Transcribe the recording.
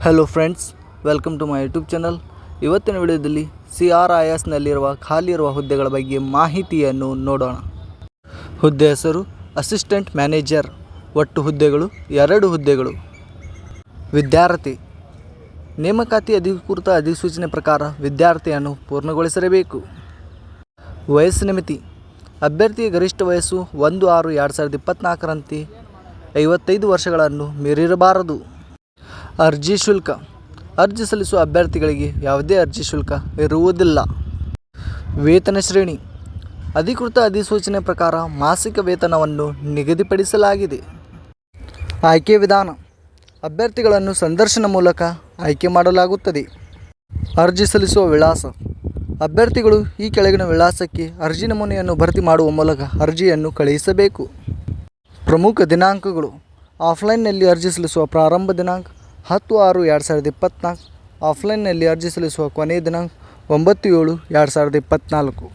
Hello friends, welcome to my YouTube channel. ಇವತ್ತಿನ ವಿಡಿಯೋದಲ್ಲಿ CRISನಲ್ಲಿರುವ ಖಾಲಿ ಇರುವ ಹುದ್ದೆಗಳ ಬಗ್ಗೆ ಮಾಹಿತಿಯನ್ನು ನೋಡೋಣ. ಹುದ್ದೆ ಹೆಸರು ಅಸಿಸ್ಟೆಂಟ್ ಮ್ಯಾನೇಜರ್. ಒಟ್ಟು ಹುದ್ದೆಗಳು 2 ಹುದ್ದೆಗಳು. ವಿದ್ಯಾರ್ಥಿ ನೇಮಕಾತಿ ಅಧಿಕೃತ ಅಧಿಸೂಚನೆ ಪ್ರಕಾರ ವಿದ್ಯಾರ್ಥಿಯನ್ನು ಪೂರ್ಣಗೊಳಿಸಿರಬೇಕು. ವಯಸ್ಸಿನ ಮಿತಿ ಅಭ್ಯರ್ಥಿಯ ಗರಿಷ್ಠ ವಯಸ್ಸು 1/6/2024ರಂತೆ 55 ವರ್ಷಗಳನ್ನು ಮೀರಿರಬಾರದು. ಅರ್ಜಿ ಶುಲ್ಕ ಅರ್ಜಿ ಸಲ್ಲಿಸುವ ಅಭ್ಯರ್ಥಿಗಳಿಗೆ ಯಾವುದೇ ಅರ್ಜಿ ಶುಲ್ಕ ಇರುವುದಿಲ್ಲ. ವೇತನ ಶ್ರೇಣಿ ಅಧಿಕೃತ ಅಧಿಸೂಚನೆ ಪ್ರಕಾರ ಮಾಸಿಕ ವೇತನವನ್ನು ನಿಗದಿಪಡಿಸಲಾಗಿದೆ. ಆಯ್ಕೆ ವಿಧಾನ ಅಭ್ಯರ್ಥಿಗಳನ್ನು ಸಂದರ್ಶನ ಮೂಲಕ ಆಯ್ಕೆ ಮಾಡಲಾಗುತ್ತದೆ. ಅರ್ಜಿ ಸಲ್ಲಿಸುವ ವಿಳಾಸ ಅಭ್ಯರ್ಥಿಗಳು ಈ ಕೆಳಗಿನ ವಿಳಾಸಕ್ಕೆ ಅರ್ಜಿ ನಮೂನೆಯನ್ನು ಭರ್ತಿ ಮಾಡುವ ಮೂಲಕ ಅರ್ಜಿಯನ್ನು ಕಳುಹಿಸಬೇಕು. ಪ್ರಮುಖ ದಿನಾಂಕಗಳು ಆಫ್ಲೈನ್ನಲ್ಲಿ ಅರ್ಜಿ ಸಲ್ಲಿಸುವ ಪ್ರಾರಂಭ ದಿನಾಂಕ 10/6/2024. ಆಫ್ಲೈನ್ನಲ್ಲಿ ಅರ್ಜಿ ಸಲ್ಲಿಸುವ ಕೊನೆಯ ದಿನಾಂಕ 9/7/2024.